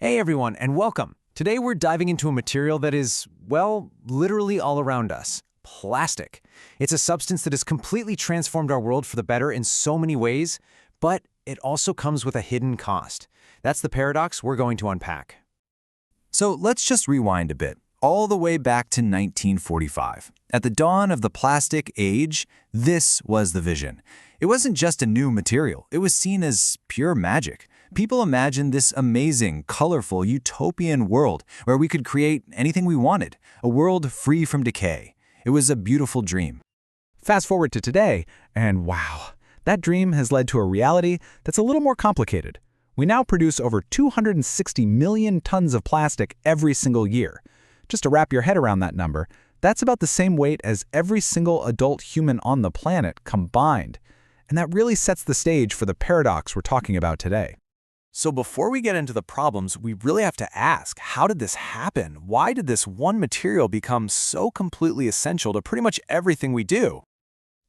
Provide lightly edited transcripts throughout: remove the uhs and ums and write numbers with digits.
Hey everyone, and welcome. Today we're diving into a material that is, well, literally all around us. Plastic. It's a substance that has completely transformed our world for the better in so many ways, but it also comes with a hidden cost. That's the paradox we're going to unpack. So let's just rewind a bit, all the way back to 1945. At the dawn of the plastic age, this was the vision. It wasn't just a new material, it was seen as pure magic. People imagined this amazing, colorful, utopian world where we could create anything we wanted, a world free from decay. It was a beautiful dream. Fast forward to today, and wow, that dream has led to a reality that's a little more complicated. We now produce over 260 million tons of plastic every single year. Just to wrap your head around that number, that's about the same weight as every single adult human on the planet combined. And that really sets the stage for the paradox we're talking about today. So before we get into the problems, we really have to ask, how did this happen? Why did this one material become so completely essential to pretty much everything we do?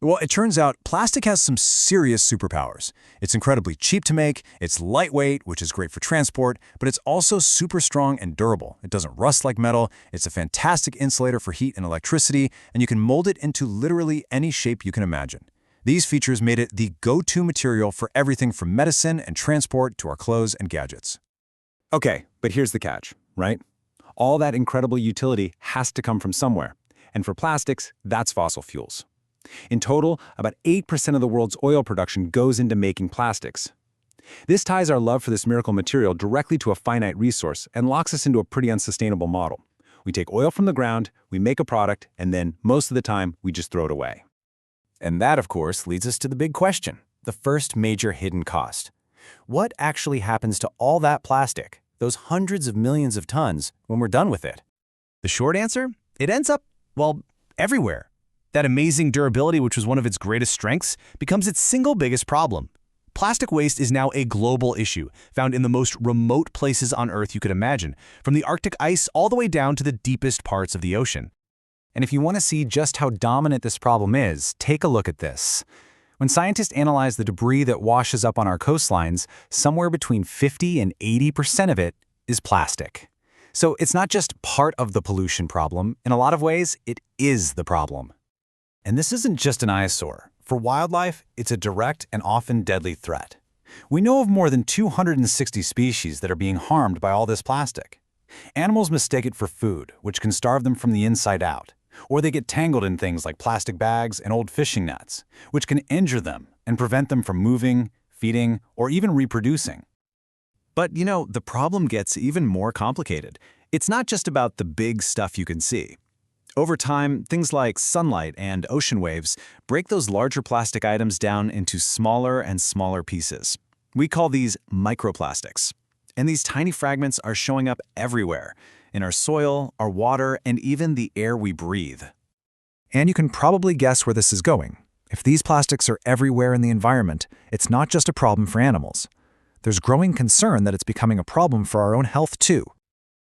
Well, it turns out plastic has some serious superpowers. It's incredibly cheap to make, it's lightweight, which is great for transport, but it's also super strong and durable. It doesn't rust like metal, it's a fantastic insulator for heat and electricity, and you can mold it into literally any shape you can imagine. These features made it the go-to material for everything from medicine and transport to our clothes and gadgets. Okay, but here's the catch, right? All that incredible utility has to come from somewhere. And for plastics, that's fossil fuels. In total, about 8% of the world's oil production goes into making plastics. This ties our love for this miracle material directly to a finite resource and locks us into a pretty unsustainable model. We take oil from the ground, we make a product, and then, most of the time, we just throw it away. And that, of course, leads us to the big question, the first major hidden cost. What actually happens to all that plastic, those hundreds of millions of tons, when we're done with it? The short answer? It ends up, well, everywhere. That amazing durability, which was one of its greatest strengths, becomes its single biggest problem. Plastic waste is now a global issue, found in the most remote places on Earth you could imagine, from the Arctic ice all the way down to the deepest parts of the ocean. And if you want to see just how dominant this problem is, take a look at this. When scientists analyze the debris that washes up on our coastlines, somewhere between 50 and 80% of it is plastic. So it's not just part of the pollution problem. In a lot of ways, it is the problem. And this isn't just an eyesore. For wildlife, it's a direct and often deadly threat. We know of more than 260 species that are being harmed by all this plastic. Animals mistake it for food, which can starve them from the inside out. Or they get tangled in things like plastic bags and old fishing nets, which can injure them and prevent them from moving, feeding, or even reproducing. But, the problem gets even more complicated. It's not just about the big stuff you can see. Over time, things like sunlight and ocean waves break those larger plastic items down into smaller and smaller pieces. We call these microplastics. And these tiny fragments are showing up everywhere, in our soil, our water, and even the air we breathe. And you can probably guess where this is going. If these plastics are everywhere in the environment, it's not just a problem for animals. There's growing concern that it's becoming a problem for our own health too.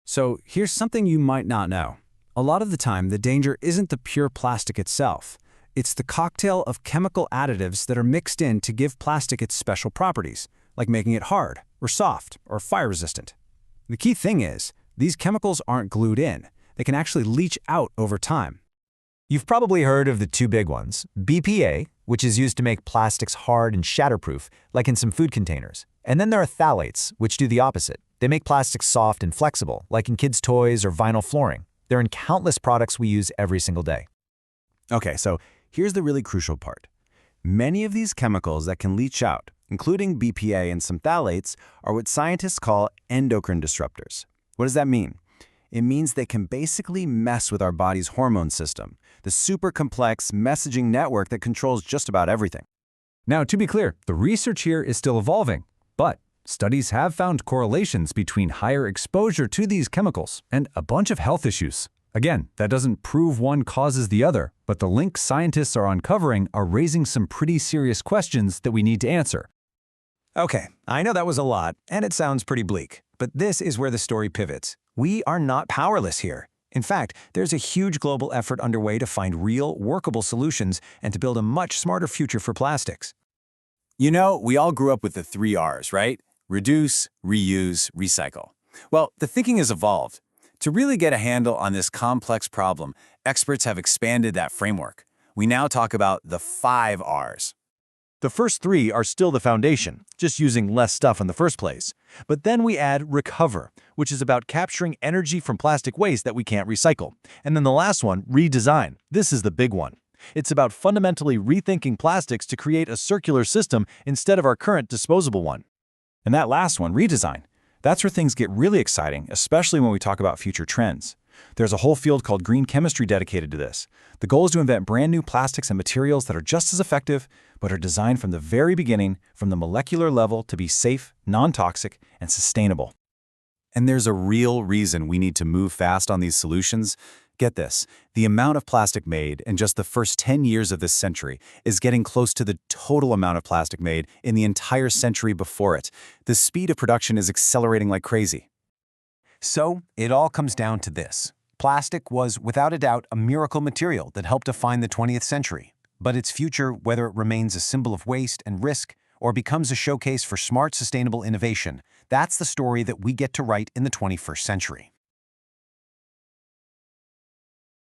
So here's something you might not know. A lot of the time, the danger isn't the pure plastic itself. It's the cocktail of chemical additives that are mixed in to give plastic its special properties, like making it hard, or soft, or fire-resistant. The key thing is, these chemicals aren't glued in. They can actually leach out over time. You've probably heard of the two big ones, BPA, which is used to make plastics hard and shatterproof, like in some food containers. And then there are phthalates, which do the opposite. They make plastics soft and flexible, like in kids' toys or vinyl flooring. They're in countless products we use every single day. Okay, so here's the really crucial part. Many of these chemicals that can leach out, including BPA and some phthalates, are what scientists call endocrine disruptors. What does that mean? It means they can basically mess with our body's hormone system, the super complex messaging network that controls just about everything. Now, to be clear, the research here is still evolving, but studies have found correlations between higher exposure to these chemicals and a bunch of health issues. Again, that doesn't prove one causes the other, but the links scientists are uncovering are raising some pretty serious questions that we need to answer. Okay, I know that was a lot, and it sounds pretty bleak, but this is where the story pivots. We are not powerless here. In fact, there's a huge global effort underway to find real, workable solutions and to build a much smarter future for plastics. We all grew up with the 3 R's, right? Reduce, reuse, recycle. Well, the thinking has evolved. To really get a handle on this complex problem, experts have expanded that framework. We now talk about the 5 R's. The first 3 are still the foundation, just using less stuff in the first place. But then we add recover, which is about capturing energy from plastic waste that we can't recycle. And then the last one, redesign. This is the big one. It's about fundamentally rethinking plastics to create a circular system instead of our current disposable one. And that last one, redesign, that's where things get really exciting, especially when we talk about future trends. There's a whole field called green chemistry dedicated to this. The goal is to invent brand new plastics and materials that are just as effective, but are designed from the very beginning, from the molecular level, to be safe, non-toxic, and sustainable. And there's a real reason we need to move fast on these solutions. Get this, the amount of plastic made in just the first 10 years of this century is getting close to the total amount of plastic made in the entire century before it. The speed of production is accelerating like crazy. So, it all comes down to this. Plastic was, without a doubt, a miracle material that helped define the 20th century. But its future, whether it remains a symbol of waste and risk or becomes a showcase for smart, sustainable innovation, that's the story that we get to write in the 21st century.